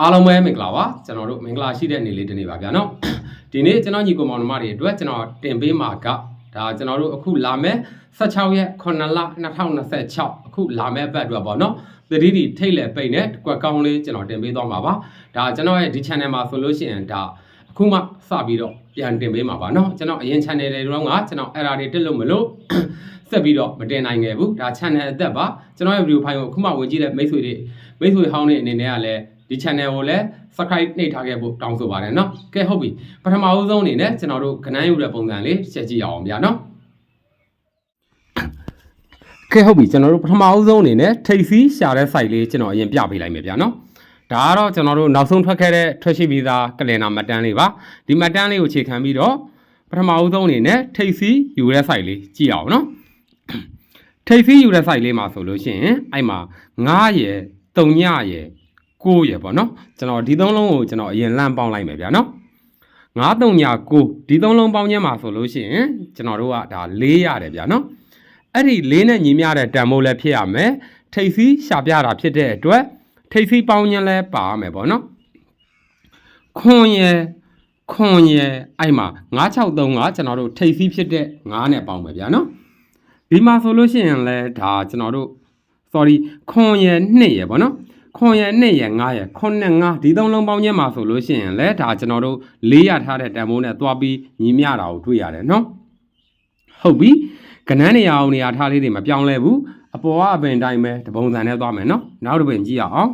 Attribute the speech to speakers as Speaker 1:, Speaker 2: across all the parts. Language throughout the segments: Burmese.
Speaker 1: အားလုံးပဲမင်္ဂလာပါကျွန်တော်တို့မင်္ဂလာရှိတဲ့နေ့လေးတစ်နေ့ပါဗျာနော်ဒီနေ့ကျွန်တော်ညီကိုမောင်နှမတွေအတွက်ကျွန်တော်တင်ပေးမှာကဒါကျွန်တော်တို့အခုလာမဲ့16ရက်9လ2026အခုလာမဲ့ဘက်အတွက်ပေါ့နော်သတိတိထိတ်လက်ပိတ်နဲ့ကွက်ကောင်းလေးကျွန်တော်တင်ပေးသွားမှာပါဒါကျွန်တော်ရဲ့ဒီ channel မှာဆိုလို့ရှိရင်ဒါအခုမှစပြီးတော့ပြန်တင်ပေးမှာပါနော်ကျွန်တော်အရင် channel တွေတော့ကကျွန်တော် error တွေတက်လို့မလို့ဆက်ပြီးတော့မတင်နိုင်ခဲ့ဘူးဒါ channel အသက်ပါကျွန်တော်ရဲ့ video file ကိုအခုမှဝင်ကြည့်တဲ့မိတ်ဆွေဟောင်းတွေအနေနဲ့ကလည်းဒီ channel ကိုလည်း subscribe နှိပ်ထားခဲ့ဖို့တောင်းဆိုပါတယ်เนาะကဲဟုတ်ပြီပထမဦးဆုံးအနေနဲ့ကျွန်တော်တို့ကနန်းယူတဲ့ပုံစံလေးချက်ကြည့်အောင်ဗျာเนาะကဲဟုတ်ပြီကျွန်တော်တို့ပထမဦးဆုံးအနေနဲ့ထိပ်စီးရှာတဲ့ site လေးကျွန်တော်အရင်ပြပေးလိုက်မယ်ဗျာเนาะဒါကတော့ကျွန်တော်တို့နောက်ဆုံးထွက်ခဲ့တဲ့ထွက်ရှိပြီးသားကလင်နာမှတ်တမ်းလေးပါဒီမှတ်တမ်းလေးကိုခြေခံပြီးတော့ပထမဦးဆုံးအနေနဲ့ထိပ်စီးယူတဲ့ site လေးကြည့်အောင်เนาะထိပ်စီးယူတဲ့ site လေးမှာဆိုလို့ရှိရင်အဲ့မှာ9ရယ်3ညရယ်9ရယ်ပေါ့နော်ကျွန်တော်ဒီသုံးလုံးကိုကျွန်တော်အရင်လမ်းပေါင်းလိုက်မယ်ဗျာနော်9 3ည9ဒီသုံးလုံးပေါင်းခြင်းမှာဆိုလို့ရှိရင်ကျွန်တော်တို့ကဒါ4ရတယ်ဗျာနော်အဲ့ဒီ4နဲ့ညီမျှတဲ့တန်ဖိုးလည်းဖြစ်ရမယ်ထိပ်စီးရှာပြတာဖြစ်တဲ့အတွက်ထိပ်စီးပေါင်းခြင်းလည်းပါရမယ်ပေါ့နော်ခွန်ရယ်အဲ့မှာ9635ကျွန်တော်တို့ထိပ်စီးဖြစ်တဲ့9နဲ့ပေါင်းမယ်ဗျာနော်ဒီမှာဆိုလို့ရှိရင်လည်းဒါကျွန်တော်တို့ ခွန်ရယ်2ရယ်ပေါ့နော်ခွန်ရယ်2ရယ်9ရယ်9နဲ့9ဒီသုံးလုံးပေါင်းခြင်းမှာဆိုလို့ရှိရင်လည်းဒါကျွန်တော်တို့4ရထားတဲ့တန်ဖိုးနဲ့တွားပြီးညီမျှတာကိုတွေ့ရတယ်နော်ဟုတ်ပြီကနန်းနေရာအောင်နေရာထားလေးတွေမပြောင်းလဲဘူးအပေါ်ကအပင်တိုင်းပဲတပုံစံနဲ့သွားမယ်နော်နောက်တစ်ပင်ကြည့်အောင်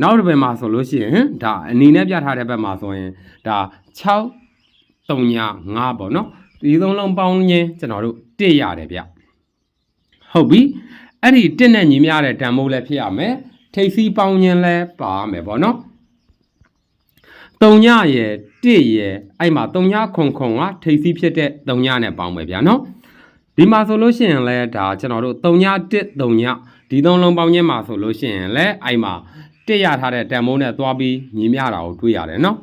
Speaker 1: နောက်တစ်ပင်မှာဆိုလို့ရှိရင်ဒါအနီနဲ့ပြထားတဲ့ဘက်မှာဆိုရင်ဒါ6 3ည5ပေါ့နော်ဒီသုံးလုံးပေါင်းခြင်းကျွန်တော်တို့1ရတယ်ဗျဟုတ်ပြီအဲ့ဒီ1နဲ့ညီမျှတဲ့တန်ဖိုးလည်းဖြစ်ရမယ်ထိပ်စီးပေါင်းခြင်းလဲပါမယ်ပေါ့နော်3ညရယ်1ရယ်အဲ့မှာ3ညခွန်ကထိပ်စီးဖြစ်တဲ့3ညနဲ့ပေါင်းမယ်ဗျာနော်ဒီမှာဆိုလို့ရှိရင်လဲဒါကျွန်တော်တို့3ည1 3ညဒီသုံးလုံးပေါင်းခြင်းမှာဆိုလို့ရှိရင်လဲအဲ့မှာ1ရထားတဲ့တန်ဖိုးနဲ့သွားပြီးညီမျှတာကိုတွေ့ရတယ်နော်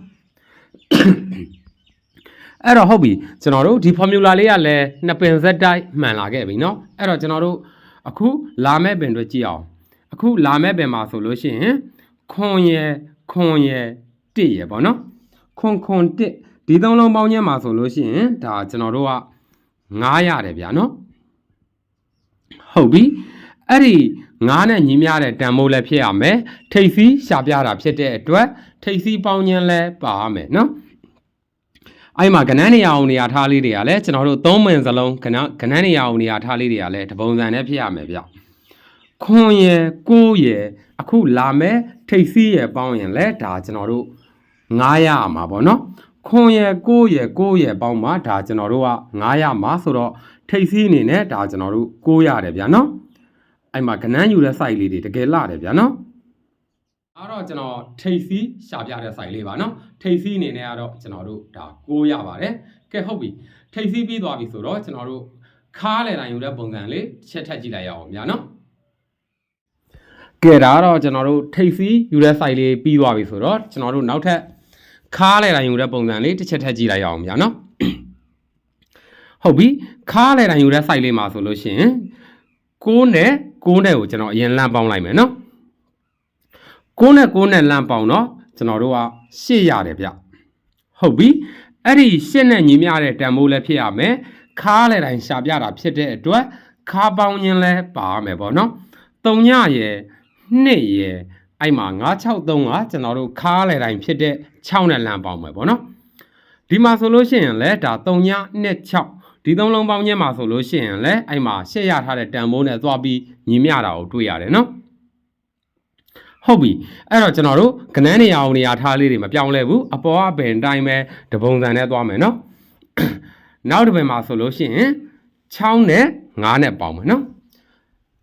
Speaker 1: အဲ့တော့ဟုတ်ပြီကျွန်တော်တို့ဒီ formula လေးကလည်းနှစ်ပင်ဆက်တိုက်မှန်လာခဲ့ပြီနော်အဲ့တော့ကျွန်တော်တို့အခုလာမဲ့ပင်တွေကြည့်အောင်အခုလာမဲ့ပင်မှာဆိုလို့ရှိရင်ခွန်ရယ်1ရယ်ပေါ့နော်ခွန်1ဒီသုံးလုံးပေါင်းခြင်းမှာဆိုလို့ရှိရင်ဒါကျွန်တော်တို့က9ရတယ်ဗျာနော်ဟုတ်ပြီအဲ့ဒီ9နဲ့ညီမျှတဲ့တန်ဖိုးလည်းဖြစ်ရမယ်ထိပ်စီးရှာပြတာဖြစ်တဲ့အတွက်ထိပ်စီးပေါင်းခြင်းလည်းပါရမယ်နော်အဲ့မှာကနန်းနေရာအောင်နေရာထားလေးတွေကလည်းကျွန်တော်တို့3မင်စလုံးကနန်းနေရာအောင်နေရာထားလေးတွေကလည်းတပုံစံနဲ့ဖြစ်ရမယ်ဗျခွန်ရယ်9ရယ်အခုလာမဲ့ထိပ်စီးရယ်ပေါင်းရင်လည်းဒါကျွန်တော်တို့9ရမှာပေါ့နော်ခွန်ရယ်9ရယ်ပေါင်းမှာဒါကျွန်တော်တို့က9ရမှာဆိုတော့ထိပ်စီးအနေနဲ့ဒါကျွန်တော်တို့9ရတယ်ဗျာနော်အဲ့မှာကနန်းယူတဲ့ site လေးတွေတကယ်လာတယ်ဗျာနော်အဲ့တော့ကျွန်တော်ထိပ်စီးရှာပြတဲ့ site လေးပါနော်ထိပ်စီးအနေနဲ့ကတော့ကျွန်တော်တို့ဒါ9ရပါတယ်ကဲဟုတ်ပြီထိပ်စီးပြီးသွားပြီဆိုတော့ကျွန်တော်တို့ခါလေတိုင်းယူတဲ့ပုံစံလေးချက်ထက်ကြည့်လိုက်ရအောင်ဗျာနော်ကဲဒါတော့ကျွန်တော်တို့ထိပ်စီးယူတဲ့ site လေးပြီးသွားပြီဆိုတော့ကျွန်တော်တို့နောက်ထပ်ခါလေတိုင်းယူတဲ့ပုံစံလေးတစ်ချက်ထက်ကြည့်လိုက်ရအောင်ဗျာနော်ဟုတ်ပြီခါလေတိုင်းယူတဲ့ site လေးမှာဆိုလို့ရှိရင်6နဲ့ကိုကျွန်တော်အရင်လမ်းပေါင်းလိုက်မယ်နော်6နဲ့လမ်းပေါင်းတော့ကျွန်တော်တို့က8ရတယ်ဗျဟုတ်ပြီအဲ့ဒီ8နဲ့ညီမျှတဲ့တန်ဖိုးလည်းဖြစ်ရမယ်ခါလေတိုင်းရှာပြတာဖြစ်တဲ့အတွက်ခါပေါင်းခြင်းလည်းပါရမယ်ပေါ့နော်3ညရယ်2ရယ်အဲ့မှာ9635ကျွန်တော်တို့ခါလေတိုင်းဖြစ်တဲ့6နဲ့လမ်းပေါင်းမယ်ပေါ့နော်ဒီမှာဆိုလို့ရှိရင်လည်းဒါ3ည26ဒီသုံးလုံးပေါင်းခြင်းမှာဆိုလို့ရှိရင်လည်းအဲ့မှာရှက်ရထားတဲ့တန်ဖိုးနဲ့သွားပြီးညီမျှတာကိုတွေ့ရတယ်နော်ဟုတ်ပြီအဲ့တော့ကျွန်တော်တို့ကနန်းနေရာအောင်နေရာထားလေးတွေမပြောင်းလဲဘူးအပေါ်ကပင်တိုင်းပဲတပုံစံနဲ့သွားမယ်နော်နောက်တစ်ပင်မှာဆိုလို့ရှိရင်6နဲ့9နဲ့ပေါင်းမယ်နော်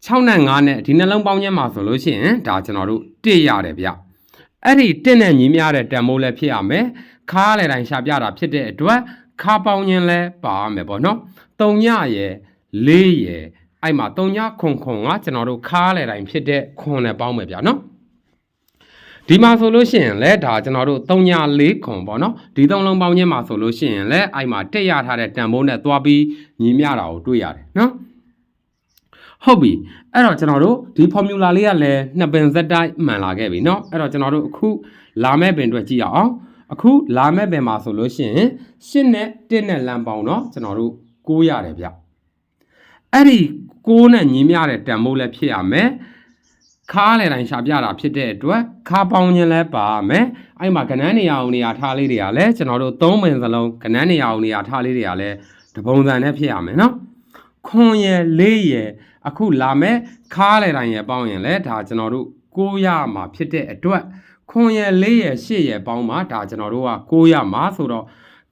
Speaker 1: 6နဲ့9နဲ့ဒီနှလုံးပေါင်းခြင်းမှာဆိုလို့ရှိရင်ဒါကျွန်တော်တို့1ရတယ်ဗျအဲ့ဒီ1နဲ့ညီမျှတဲ့တန်ဖိုးလည်းဖြစ်ရမယ်ခါလေတိုင်းရှာပြတာဖြစ်တဲ့အတွက်ခါပေါင်းခြင်းလဲပါရမယ်ပေါ့နော်3ညရယ်4ရယ်အဲ့မှာ3ညခွန်ကကျွန်တော်တို့ခါလေတိုင်းဖြစ်တဲ့ခွန်နဲ့ပေါင်းမယ်ဗျာနော်ဒီမှာဆိုလို့ရှိရင်လဲဒါကျွန်တော်တို့3ည4ခွန်ပေါ့နော်ဒီသုံးလုံးပေါင်းခြင်းမှာဆိုလို့ရှိရင်လဲအဲ့မှာ1ရထားတဲ့တန်ဖိုးနဲ့သွားပြီးညီမျှတာကိုတွေ့ရတယ်နော် ဟုတ်ပြီအဲ့တော့ကျွန်တော်တို့ဒီ formula လေးကလည်းနှစ်ပင်ဇက်တိုင်းမှန်လာခဲ့ပြီเนาะအဲ့တော့ကျွန်တော်တို့အခုလာမဲ့ပင်အတွက်ကြည့်ရအောင်အခုလာမဲ့ပင်မှာဆိုလို့ရှိရင်8နဲ့1နဲ့လမ်းပေါင်းเนาะကျွန်တော်တို့9ရတယ်ဗျအဲ့ဒီ9နဲ့ညီမျှတဲ့တန်ဖိုးလည်းဖြစ်ရမယ်ခါလေတိုင်းရှာပြတာဖြစ်တဲ့အတွက်ခါပေါင်းခြင်းလည်းပါမယ်အဲ့မှာကဏ္ဍနေရာအောင်နေရာထားလေးတွေကလည်းကျွန်တော်တို့3ပင်စလုံးကဏ္ဍနေရာအောင်နေရာထားလေးတွေကလည်းတပုံစံနဲ့ဖြစ်ရမယ်เนาะခွန်ရယ်4ရယ်အခုလာမဲ့ခါလေတိုင်းရယ်ပေါင်းရင်လည်းဒါကျွန်တော်တို့9ရမှာဖြစ်တဲ့အတွက်ခွန်ရယ်4ရယ်8ရယ်ပေါင်းမှာဒါကျွန်တော်တို့က9ရမှာဆိုတော့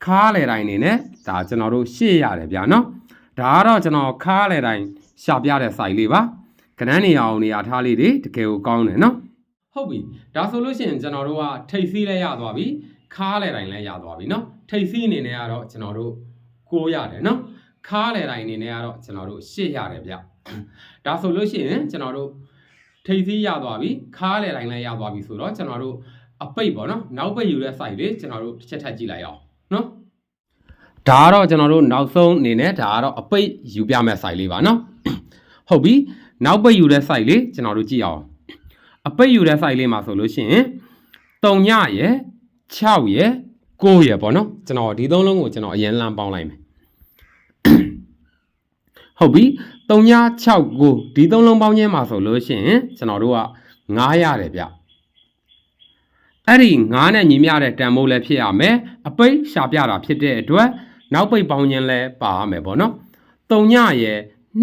Speaker 1: ခါလေတိုင်းနေနဲ့ဒါကျွန်တော်တို့8ရတယ်ဗျာเนาะဒါကတော့ကျွန်တော်ခါလေတိုင်းရှာပြတဲ့ site လေးပါကဏ္ဍနေရာအောင်နေရာထားလေးတွေတကယ်ကိုကောင်းတယ်เนาะဟုတ်ပြီဒါဆိုလို့ရှိရင်ကျွန်တော်တို့ကထိပ်စီးလည်းရသွားပြီခါလေတိုင်းလည်းရသွားပြီเนาะထိပ်စီးအနေနဲ့ကတော့ကျွန်တော်တို့9ရတယ်เนาะခါလေတိုင်းအနေနဲ့ကတော့ကျွန်တော်တို့8ရတယ်ဗျဒါဆိုလို့ရှိရင်ကျွန်တော်တို့ထိပ်စီးရသွားပြီခါလေတိုင်းလည်းရသွားပြီဆိုတော့ကျွန်တော်တို့အပိတ်ပေါ့เนาะနောက်ပိတ်ယူတဲ့ site လေးကျွန်တော်တို့တစ်ချက်ထပ်ကြည့်လိုက်အောင်เนาะဒါကတော့ကျွန်တော်တို့နောက်ဆုံးအနေနဲ့ဒါကတော့အပိတ်ယူပြမဲ့ site လေးပါเนาะဟုတ်ပြီနောက်ပိတ်ယူတဲ့ site လေးကျွန်တော်တို့ကြည့်အောင်အပိတ်ယူတဲ့ site လေးမှာဆိုလို့ရှိရင်3ညရယ်6ရယ်9ရယ်ပေါ့เนาะကျွန်တော်ဒီသုံးလုံးကိုကျွန်တော်အရင်လမ်းပေါင်းလိုက်မယ်ဟုတ်ပြီ3ည6 9ဒီသုံးလုံးပေါင်းခြင်းမှာဆိုလို့ရှိရင်ကျွန်တော်တို့က9ရတယ်ဗျအဲ့ဒီ9နဲ့ညီမျှတဲ့တန်ဖိုးလည်းဖြစ်ရမယ်အပိတ်ရှာပြတာဖြစ်တဲ့အတွက်နောက်ပိတ်ပေါင်းခြင်းလည်းပါရမယ်ပေါ့နော်3ညရယ်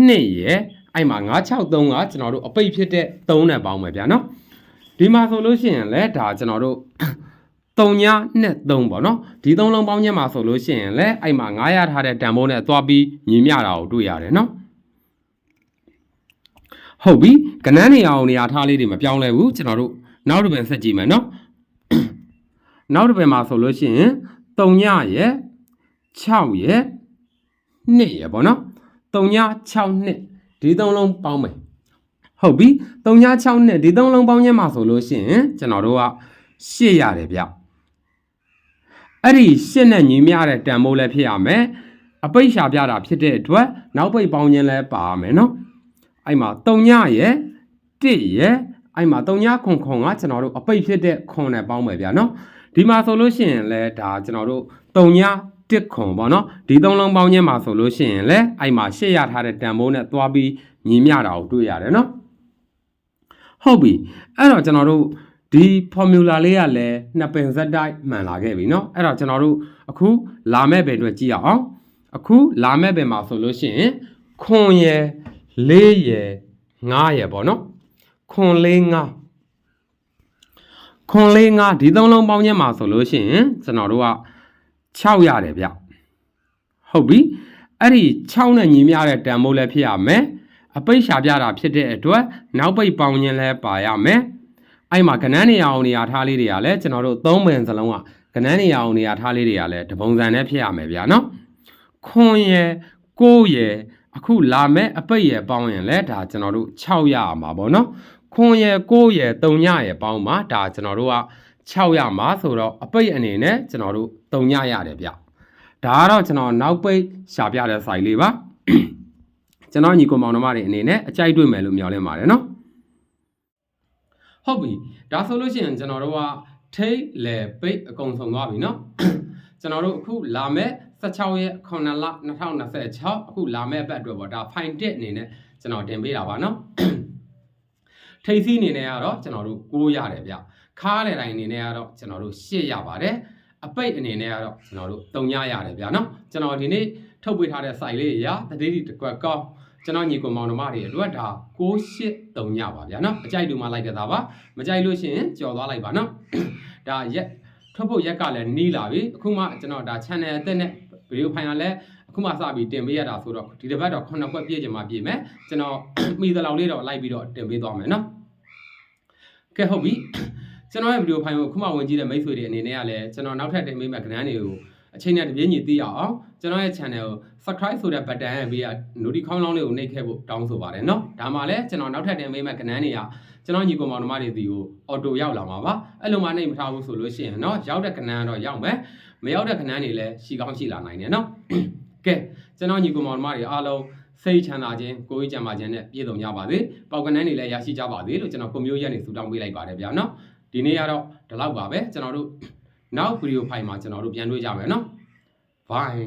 Speaker 1: 2ရယ်အဲ့မှာ963ကကျွန်တော်တို့အပိတ်ဖြစ်တဲ့3နဲ့ပေါင်းမယ်ဗျာနော်ဒီမှာဆိုလို့ရှိရင်လည်းဒါကျွန်တော်တို့3ညနဲ့3ပေါ့နော်ဒီ3လုံးပေါင်းခြင်းမှာဆိုလို့ရှိရင်လည်းအဲ့မှာ9ရထားတဲ့တန်ဖိုးနဲ့သွားပြီးညီမျှတာကိုတွေ့ရတယ်နော်ဟုတ်ပြီကဏ္ဍနေရာအောင်နေရာထားလေးတွေမပြောင်းလဲဘူးကျွန်တော်တို့နောက်တစ်ပင်ဆက်ကြည့်မယ်နော်နောက်တစ်ပင်မှာဆိုလို့ရှိရင်3ညရယ်6ရယ်2ရယ်ပေါ့နော်3ည6နှစ်ဒီ3လုံးပေါင်းမယ်ဟုတ်ပြီ3ည6နှစ်ဒီ3လုံးပေါင်းခြင်းမှာဆိုလို့ရှိရင်ကျွန်တော်တို့က8ရတယ်ဗျအဲ့ဒီ8နဲ့ညီမျှတဲ့တန်ဖိုးလည်းဖြစ်ရမယ်အပိတ်ရှာပြတာဖြစ်တဲ့အတွက်နောက်ပိတ်ပေါင်းခြင်းလည်းပါရမယ်နော်အဲ့မှာ3ညရယ်1ရယ်အဲ့မှာ3ညခွန်ကကျွန်တော်တို့အပိတ်ဖြစ်တဲ့ခွန်နဲ့ပေါင်းမယ်ဗျာနော်ဒီမှာဆိုလို့ရှိရင်လည်းဒါကျွန်တော်တို့3ည1ခွန်ပေါ့နော်ဒီ3လုံးပေါင်းခြင်းမှာဆိုလို့ရှိရင်လည်းအဲ့မှာ8ရထားတဲ့တန်ဖိုးနဲ့သွားပြီးညီမျှတာကိုတွေ့ရတယ်နော်ဟုတ်ပြီအဲ့တော့ကျွန်တော်တို့ဒီ formula လေးကလည်းနှစ်ပင်ဇက်တိုင်းမှန်လာခဲ့ပြီเนาะအဲ့တော့ကျွန်တော်တို့အခုလာမဲ့ပင်အတွက်ကြည့်ရအောင်အခုလာမဲ့ပင်မှာဆိုလို့ရှိရင်ခွန်ရယ်4ရယ်9ရယ်ပေါ့เนาะခွန်4 5ခွန်4 5ဒီ3လုံးပေါင်းခြင်းမှာဆိုလို့ရှိရင်ကျွန်တော်တို့က6ရတယ်ဗျဟုတ်ပြီအဲ့ဒီ6နဲ့ညီမျှတဲ့တန်ဖိုးလည်းဖြစ်ရမယ်အပိတ်ရှာပြတာဖြစ်တဲ့အတွက်နောက်ပိတ်ပေါင်းခြင်းလည်းပါရမယ်အဲ့မှာကဏ္ဍနေရာအောင်နေရာထားလေးတွေကလည်းကျွန်တော်တို့3ပင်စလုံးကကဏ္ဍနေရာအောင်နေရာထားလေးတွေကလည်းတပုံစံနဲ့ဖြစ်ရမယ်ဗျာနော်ခွန်ရယ်9ရယ်အခုလာမဲ့အပိတ်ရယ်ပေါင်းရင်လည်းဒါကျွန်တော်တို့6ရမှာပေါ့နော်ခွန်ရယ်9ရယ်3ညရယ်ပေါင်းမှာဒါကျွန်တော်တို့က6ရမှာဆိုတော့အပိတ်အနေနဲ့ကျွန်တော်တို့3ညရတယ်ဗျဒါကတော့ကျွန်တော်နောက်ပိတ်ရှာပြတဲ့ site လေးပါကျွန်တော်ညီကောင်မောင်နှမတွေအနေနဲ့အကြိုက်တွေ့မယ်လို့မျှော်လင့်ပါတယ်နော်ဟုတ်ပြီဒါဆိုလို့ရှိရင်ကျွန်တော်တို့ကထိတ်လေပိတ်အကုန်ဆုံးသွားပြီเนาะကျွန်တော်တို့အခုလာမဲ့16ရက်9လ2026အခုလာမဲ့ဘက်အတွက်ပေါ့ဒါ fine tip အနေနဲ့ကျွန်တော်တင်ပေးတာပါเนาะထိတ်စီးအနေနဲ့ကတော့ကျွန်တော်တို့9ရတယ်ဗျခါးလေတိုင်းအနေနဲ့ကတော့ကျွန်တော်တို့8ရပါတယ်အပိတ်အနေနဲ့ကတော့ကျွန်တော်တို့3ညရတယ်ဗျเนาะကျွန်တော်ဒီနေ့ထုတ်ပေးထားတဲ့ site လေးရာတတိတိတကွက်ကောင်းကျွန်တော်ညီကောင်မောင်နှမတွေအတွက်ဒါ983ညပါဗျာနော်အကြိုက်တူမှလိုက်ကြတာပါမကြိုက်လို့ရှိရင်ကြော်သွားလိုက်ပါနော်ဒါရက်ထွက်ဖို့ရက်ကလည်းနီးလာပြီအခုမှကျွန်တော်ဒါ channel အသက်နဲ့ဗီဒီယိုဖိုင်ကလည်းအခုမှစပြီးတင်ပေးရတာဆိုတော့ဒီတစ်ပတ်တော့9ခွက်ပြည့်ချင်မှပြည့်မယ်ကျွန်တော်မိသလောက်လေးတော့လိုက်ပြီးတော့တင်ပေးသွားမယ်နော်ကဲဟုတ်ပြီကျွန်တော်ရဲ့ဗီဒီယိုဖိုင်ကိုအခုမှဝင်ကြည့်တဲ့မိတ်ဆွေတွေအနေနဲ့ကလည်းကျွန်တော်နောက်ထပ်တင်ပေးမယ့်ကဏ္ဍတွေကိုအချိန်နဲ့တပြေးညီသိရအောင်ကျွန်တော်ရဲ့ channel ကို subscribe ဆိုတဲ့ button ရဲ့ဘေးက notification လောင်းလေးကိုနှိပ်ခဲ့ဖို့တောင်းဆိုပါတယ်เนาะဒါမှလည်းကျွန်တော်နောက်ထပ်တင်ပေးမယ့်ကဏ္ဍတွေကကျွန်တော်ညီကောင်မောင်နှမတွေဒီကို auto ရောက်လာမှာပါအဲ့လိုမှနှိပ်မထားဘူးဆိုလို့ရှိရင်เนาะရောက်တဲ့ကဏ္ဍကတော့ရောက်မယ်မရောက်တဲ့ကဏ္ဍတွေလည်းရှိကောင်းရှိလာနိုင်တယ်เนาะကဲကျွန်တော်ညီကောင်မောင်နှမတွေအားလုံး စိတ်ချမ်းသာခြင်းကိုယ်ရေးကြံပါခြင်းနဲ့ပြည့်စုံကြပါစေပေါက်ကနန်းတွေလည်းရရှိကြပါစေလို့ကျွန်တော်ကိုမျိုးရက်နေဆုတောင်းပေးလိုက်ပါတယ်ဗျာနော်ဒီနေ့ကတော့ဒီလောက်ပါပဲကျွန်တော်တို့နောက်ဗီဒီယိုဖိုင်မှာကျွန်တော်တို့ပြန်တွေ့ကြမယ်နော် Bye